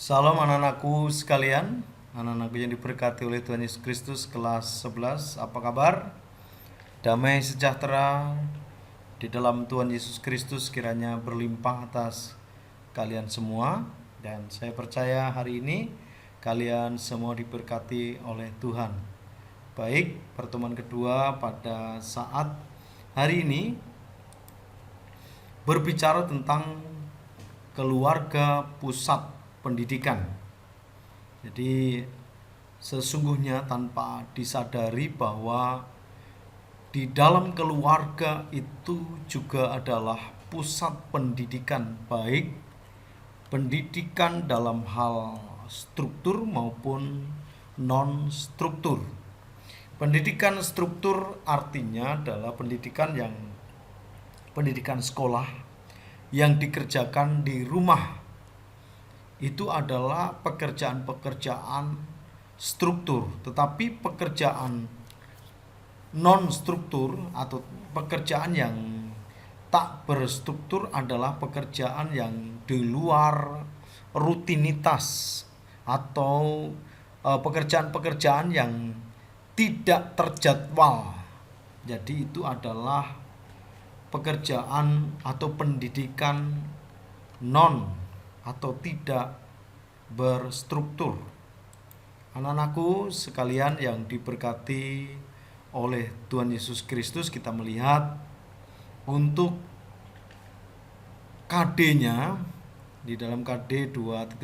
Salam anak-anakku sekalian, anak-anakku yang diberkati oleh Tuhan Yesus Kristus kelas 11. Apa kabar? Damai sejahtera di dalam Tuhan Yesus Kristus kiranya berlimpah atas kalian semua. Dan saya percaya hari ini kalian semua diberkati oleh Tuhan. Baik, pertemuan kedua pada saat hari ini berbicara tentang keluarga pusat pendidikan. Jadi sesungguhnya tanpa disadari bahwa di dalam keluarga itu juga adalah pusat pendidikan, baik pendidikan dalam hal struktur maupun non struktur. Pendidikan struktur artinya adalah pendidikan sekolah yang dikerjakan di rumah. Itu adalah pekerjaan-pekerjaan struktur, tetapi pekerjaan non struktur atau pekerjaan yang tak berstruktur adalah pekerjaan yang di luar rutinitas atau pekerjaan-pekerjaan yang tidak terjadwal. Jadi itu adalah pekerjaan atau pendidikan non atau tidak berstruktur. Anak-anakku sekalian yang diberkati oleh Tuhan Yesus Kristus, kita melihat untuk KD-nya di dalam KD 2.1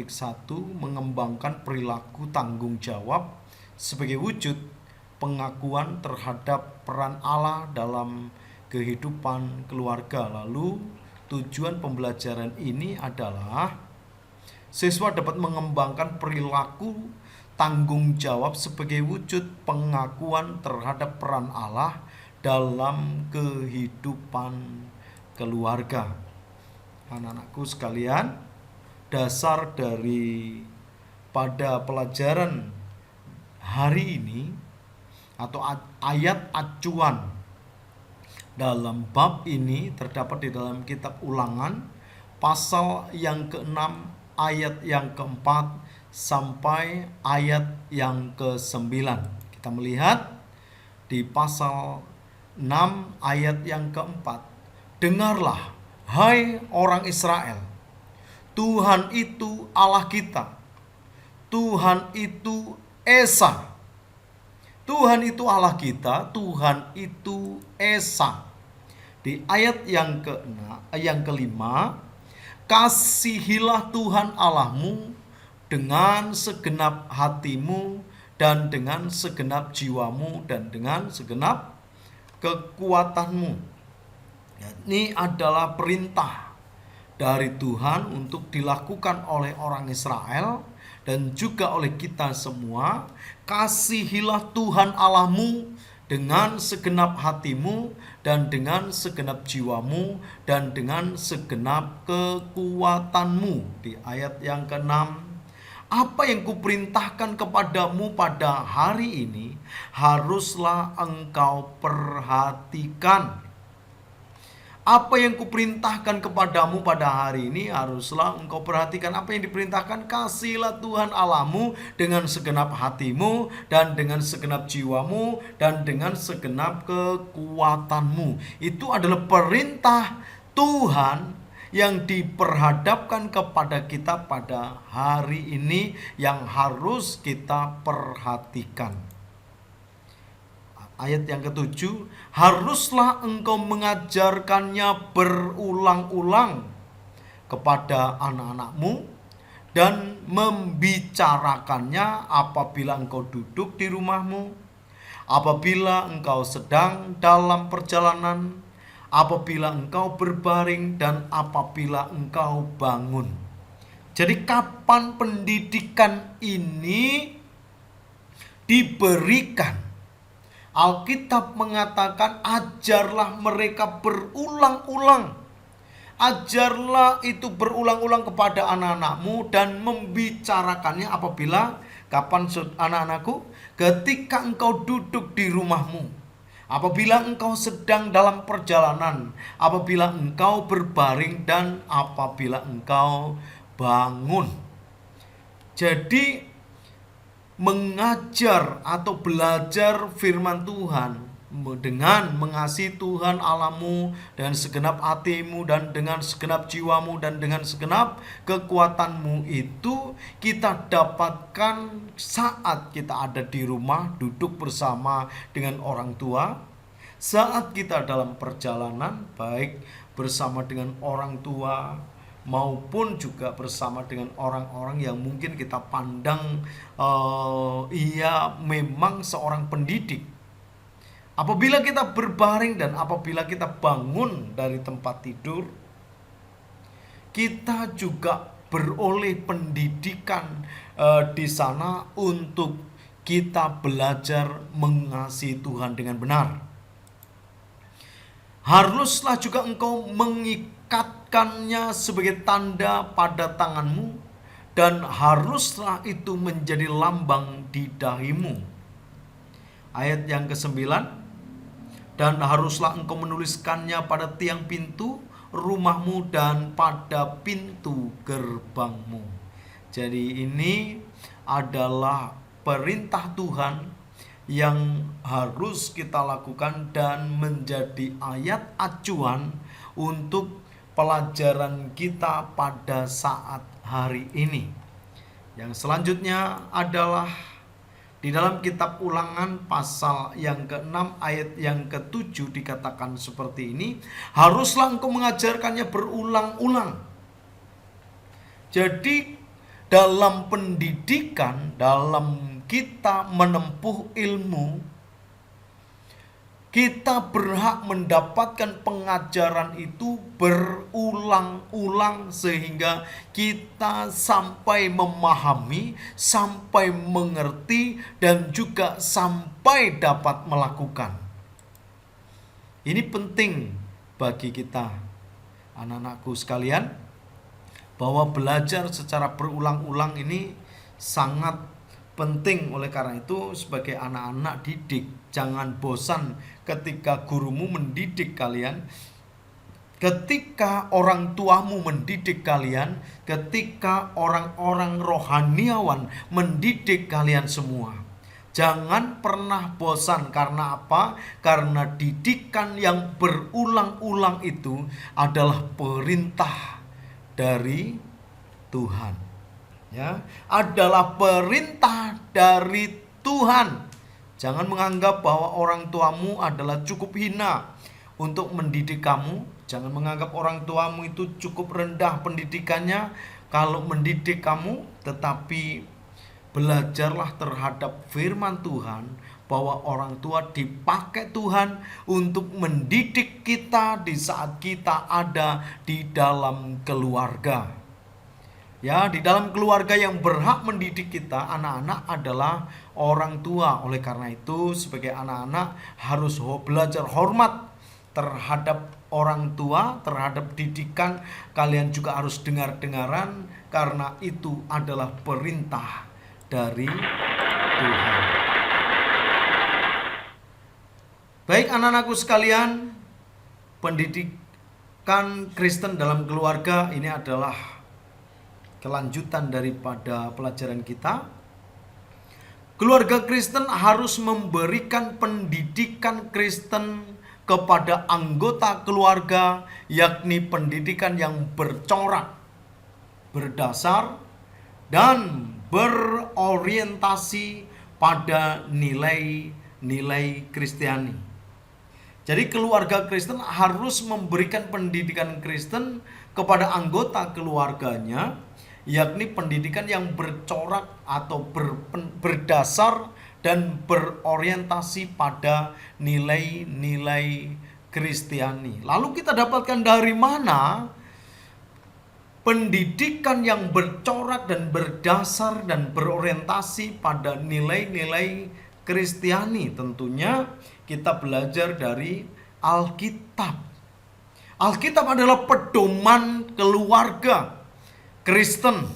mengembangkan perilaku tanggung jawab sebagai wujud pengakuan terhadap peran Allah dalam kehidupan keluarga. Lalu tujuan pembelajaran ini adalah siswa dapat mengembangkan perilaku tanggung jawab sebagai wujud pengakuan terhadap peran Allah dalam kehidupan keluarga. Anak-anakku sekalian, dasar dari pada pelajaran hari ini atau ayat acuan dalam bab ini terdapat di dalam kitab Ulangan pasal yang ke-6 ayat yang ke-4 sampai ayat yang ke-9. Kita melihat di pasal 6 ayat yang ke-4. Dengarlah, hai orang Israel, Tuhan itu Allah kita. Tuhan itu Esa. Tuhan itu Allah kita, Tuhan itu Esa. Di ayat yang kelima, kasihilah Tuhan Allahmu dengan segenap hatimu dan dengan segenap jiwamu dan dengan segenap kekuatanmu. Ini adalah perintah dari Tuhan untuk dilakukan oleh orang Israel dan juga oleh kita semua. Kasihilah Tuhan Allahmu dengan segenap hatimu dan dengan segenap jiwamu dan dengan segenap kekuatanmu. Di ayat yang ke-6, apa yang kuperintahkan kepadamu pada hari ini haruslah engkau perhatikan. Apa yang kuperintahkan kepadamu pada hari ini haruslah engkau perhatikan. Apa yang diperintahkan? Kasihilah Tuhan Allahmu dengan segenap hatimu dan dengan segenap jiwamu dan dengan segenap kekuatanmu. Itu adalah perintah Tuhan yang diperhadapkan kepada kita pada hari ini yang harus kita perhatikan. Ayat yang ke-7, haruslah engkau mengajarkannya berulang-ulang kepada anak-anakmu dan membicarakannya apabila engkau duduk di rumahmu, apabila engkau sedang dalam perjalanan, apabila engkau berbaring, dan apabila engkau bangun. Jadi kapan pendidikan ini diberikan? Alkitab mengatakan ajarlah mereka berulang-ulang. Ajarlah itu berulang-ulang kepada anak-anakmu dan membicarakannya apabila, kapan anak-anakku? Ketika engkau duduk di rumahmu, apabila engkau sedang dalam perjalanan, apabila engkau berbaring, dan apabila engkau bangun. Jadi mengajar atau belajar firman Tuhan dengan mengasihi Tuhan Allahmu dengan segenap hatimu dan dengan segenap jiwamu dan dengan segenap kekuatanmu itu kita dapatkan saat kita ada di rumah duduk bersama dengan orang tua, saat kita dalam perjalanan baik bersama dengan orang tua maupun juga bersama dengan orang-orang yang mungkin kita pandang ia memang seorang pendidik. Apabila kita berbaring dan apabila kita bangun dari tempat tidur, kita juga beroleh pendidikan di sana untuk kita belajar mengasihi Tuhan dengan benar. Haruslah juga engkau mengikatkannya sebagai tanda pada tanganmu, dan haruslah itu menjadi lambang di dahimu. Ayat yang ke-9, dan haruslah engkau menuliskannya pada tiang pintu rumahmu dan pada pintu gerbangmu. Jadi ini adalah perintah Tuhan yang harus kita lakukan dan menjadi ayat acuan untuk pelajaran kita pada saat hari ini. Yang selanjutnya adalah di dalam kitab Ulangan pasal yang ke-6 ayat yang ke-7 dikatakan seperti ini, haruslah engkau mengajarkannya berulang-ulang. Jadi dalam pendidikan, dalam kita menempuh ilmu, kita berhak mendapatkan pengajaran itu berulang-ulang sehingga kita sampai memahami, sampai mengerti, dan juga sampai dapat melakukan. Ini penting bagi kita, anak-anakku sekalian, bahwa belajar secara berulang-ulang ini sangat penting. Oleh karena itu sebagai anak-anak didik, jangan bosan ketika gurumu mendidik kalian, ketika orang tuamu mendidik kalian, ketika orang-orang rohaniawan mendidik kalian semua. Jangan pernah bosan. Karena apa? Karena didikan yang berulang-ulang itu adalah perintah dari Tuhan. Ya, adalah perintah dari Tuhan. Jangan menganggap bahwa orang tuamu adalah cukup hina untuk mendidik kamu. Jangan menganggap orang tuamu itu cukup rendah pendidikannya kalau mendidik kamu. Tetapi belajarlah terhadap firman Tuhan bahwa orang tua dipakai Tuhan untuk mendidik kita di saat kita ada di dalam keluarga. Ya, di dalam keluarga yang berhak mendidik kita, anak-anak adalah orang tua. Oleh karena itu, sebagai anak-anak harus belajar hormat terhadap orang tua, terhadap didikan. Kalian juga harus dengar-dengaran, karena itu adalah perintah dari Tuhan. Baik anak-anakku sekalian, pendidikan Kristen dalam keluarga ini adalah kelanjutan daripada pelajaran kita. Keluarga Kristen harus memberikan pendidikan Kristen kepada anggota keluarga, yakni pendidikan yang bercorak, berdasar, dan berorientasi pada nilai-nilai Kristiani. Jadi keluarga Kristen harus memberikan pendidikan Kristen kepada anggota keluarganya, yakni pendidikan yang bercorak atau berdasar dan berorientasi pada nilai-nilai Kristiani. Lalu kita dapatkan dari mana pendidikan yang bercorak dan berdasar dan berorientasi pada nilai-nilai Kristiani? Tentunya kita belajar dari Alkitab. Alkitab adalah pedoman keluarga Kristen.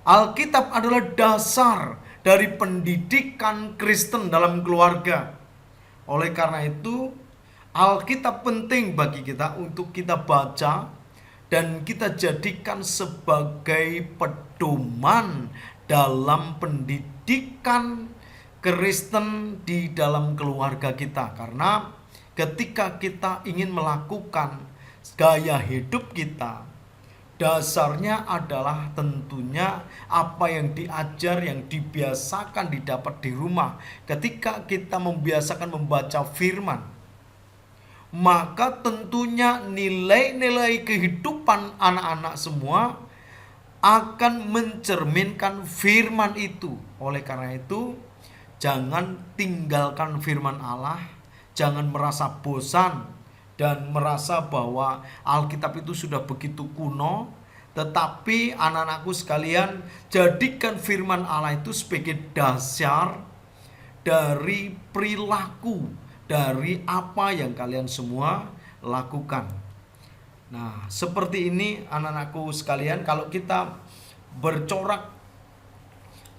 Alkitab adalah dasar dari pendidikan Kristen dalam keluarga. Oleh karena itu, Alkitab penting bagi kita untuk kita baca dan kita jadikan sebagai pedoman dalam pendidikan Kristen di dalam keluarga kita. Karena ketika kita ingin melakukan gaya hidup kita, dasarnya adalah tentunya apa yang diajar, yang dibiasakan didapat di rumah. Ketika kita membiasakan membaca firman, maka tentunya nilai-nilai kehidupan anak-anak semua akan mencerminkan firman itu. Oleh karena itu, jangan tinggalkan firman Allah, jangan merasa bosan dan merasa bahwa Alkitab itu sudah begitu kuno. Tetapi anak-anakku sekalian, jadikan firman Allah itu sebagai dasar dari perilaku, dari apa yang kalian semua lakukan. Nah, seperti ini anak-anakku sekalian, kalau kita bercorak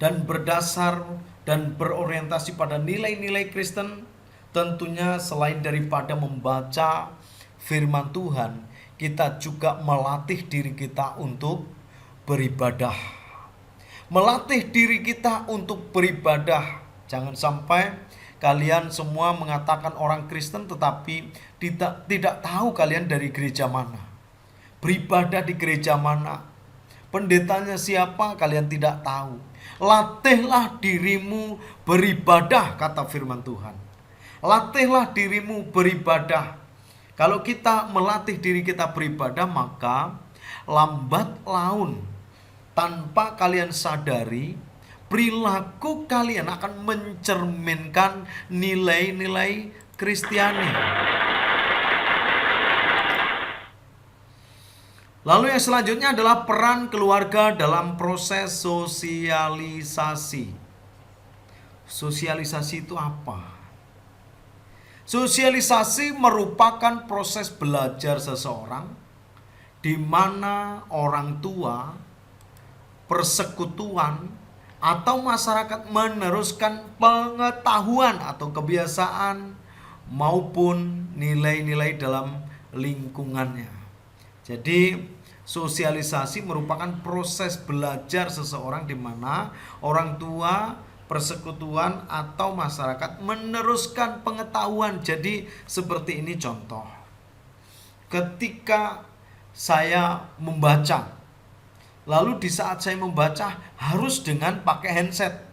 dan berdasar dan berorientasi pada nilai-nilai Kristen, tentunya selain daripada membaca firman Tuhan, kita juga melatih diri kita untuk beribadah. Melatih diri kita untuk beribadah. Jangan sampai kalian semua mengatakan orang Kristen tetapi tidak tahu kalian dari gereja mana, beribadah di gereja mana, pendetanya siapa, kalian tidak tahu. Latihlah dirimu beribadah, kata firman Tuhan. Latihlah dirimu beribadah. Kalau kita melatih diri kita beribadah, maka lambat laun tanpa kalian sadari, perilaku kalian akan mencerminkan nilai-nilai Kristiani. Lalu yang selanjutnya adalah peran keluarga dalam proses sosialisasi. Sosialisasi itu apa? Sosialisasi merupakan proses belajar seseorang di mana orang tua, persekutuan, atau masyarakat meneruskan pengetahuan atau kebiasaan maupun nilai-nilai dalam lingkungannya. Jadi sosialisasi merupakan proses belajar seseorang di mana orang tua, persekutuan, atau masyarakat meneruskan pengetahuan. Jadi seperti ini contoh. Ketika saya membaca, lalu di saat saya membaca harus dengan pakai handset.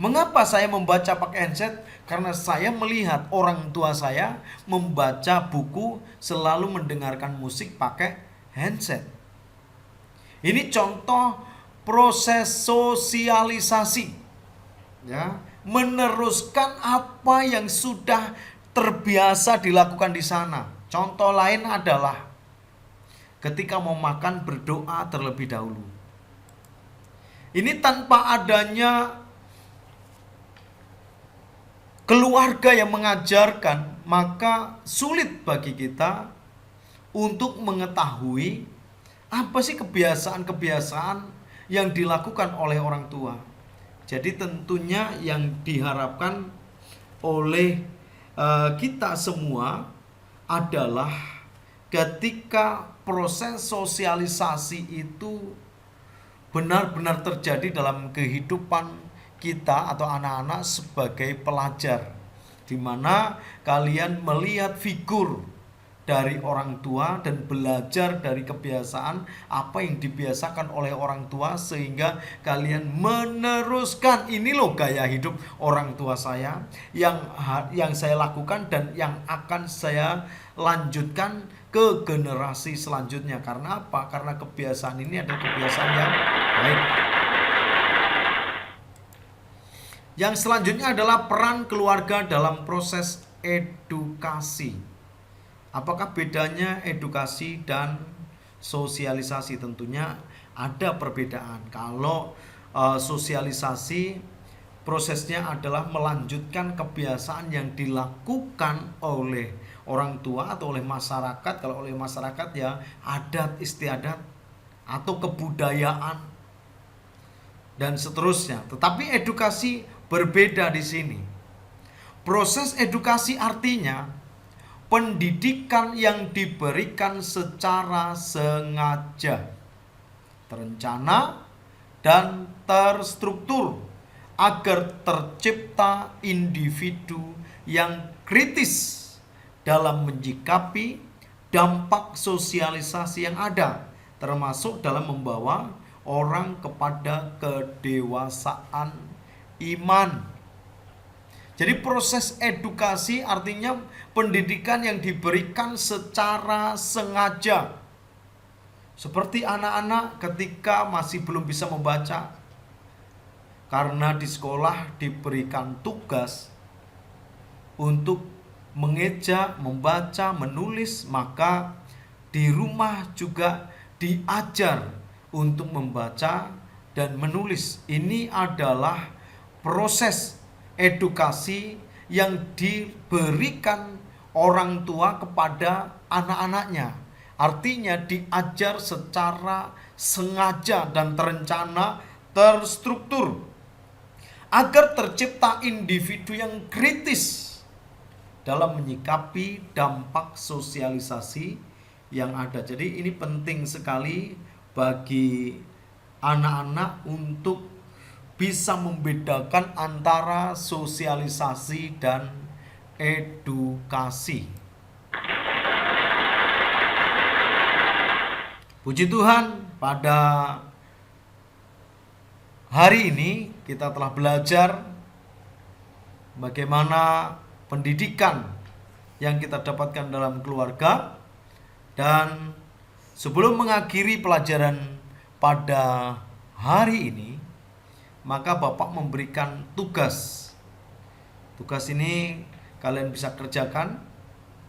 Mengapa saya membaca pakai handset? Karena saya melihat orang tua saya membaca buku selalu mendengarkan musik pakai handset. Ini contoh proses sosialisasi, ya, meneruskan apa yang sudah terbiasa dilakukan di sana. Contoh lain adalah ketika mau makan berdoa terlebih dahulu. Ini tanpa adanya keluarga yang mengajarkan, maka sulit bagi kita untuk mengetahui apa sih kebiasaan-kebiasaan yang dilakukan oleh orang tua. Jadi tentunya yang diharapkan oleh kita semua adalah ketika proses sosialisasi itu benar-benar terjadi dalam kehidupan kita atau anak-anak sebagai pelajar, di mana kalian melihat figur dari orang tua dan belajar dari kebiasaan apa yang dibiasakan oleh orang tua, sehingga kalian meneruskan, ini loh gaya hidup orang tua saya yang saya lakukan dan yang akan saya lanjutkan ke generasi selanjutnya. Karena apa? Karena kebiasaan ini adalah kebiasaan yang baik. Yang selanjutnya adalah peran keluarga dalam proses edukasi. Apakah bedanya edukasi dan sosialisasi? Tentunya ada perbedaan. Kalau sosialisasi prosesnya adalah melanjutkan kebiasaan yang dilakukan oleh orang tua atau oleh masyarakat. Kalau oleh masyarakat ya adat istiadat atau kebudayaan dan seterusnya. Tetapi edukasi berbeda di sini. Proses edukasi artinya pendidikan yang diberikan secara sengaja, terencana, dan terstruktur agar tercipta individu yang kritis dalam menyikapi dampak sosialisasi yang ada, termasuk dalam membawa orang kepada kedewasaan iman. Jadi proses edukasi artinya pendidikan yang diberikan secara sengaja. Seperti anak-anak ketika masih belum bisa membaca, karena di sekolah diberikan tugas untuk mengeja, membaca, menulis, maka di rumah juga diajar untuk membaca dan menulis. Ini adalah proses edukasi yang diberikan orang tua kepada anak-anaknya. Artinya diajar secara sengaja dan terencana, terstruktur, agar tercipta individu yang kritis dalam menyikapi dampak sosialisasi yang ada. Jadi ini penting sekali bagi anak-anak untuk bisa membedakan antara sosialisasi dan edukasi. Puji Tuhan, pada hari ini kita telah belajar bagaimana pendidikan yang kita dapatkan dalam keluarga. Dan sebelum mengakhiri pelajaran pada hari ini, maka Bapak memberikan tugas. Tugas ini kalian bisa kerjakan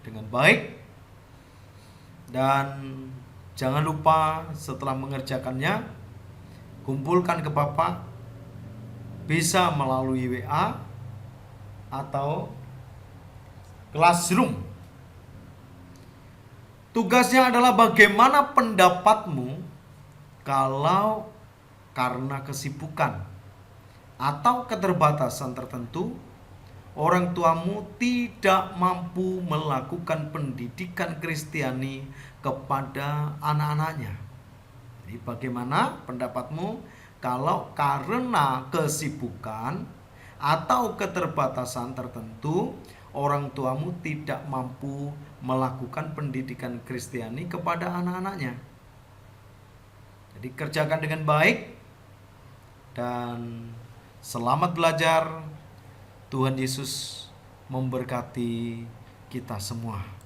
dengan baik. Dan jangan lupa setelah mengerjakannya, kumpulkan ke Bapak, bisa melalui WA atau Classroom. Tugasnya adalah bagaimana pendapatmu kalau karena kesibukan atau keterbatasan tertentu orang tuamu tidak mampu melakukan pendidikan Kristiani kepada anak-anaknya. Jadi bagaimana pendapatmu kalau karena kesibukan atau keterbatasan tertentu orang tuamu tidak mampu melakukan pendidikan Kristiani kepada anak-anaknya. Jadi kerjakan dengan baik dan selamat belajar. Tuhan Yesus memberkati kita semua.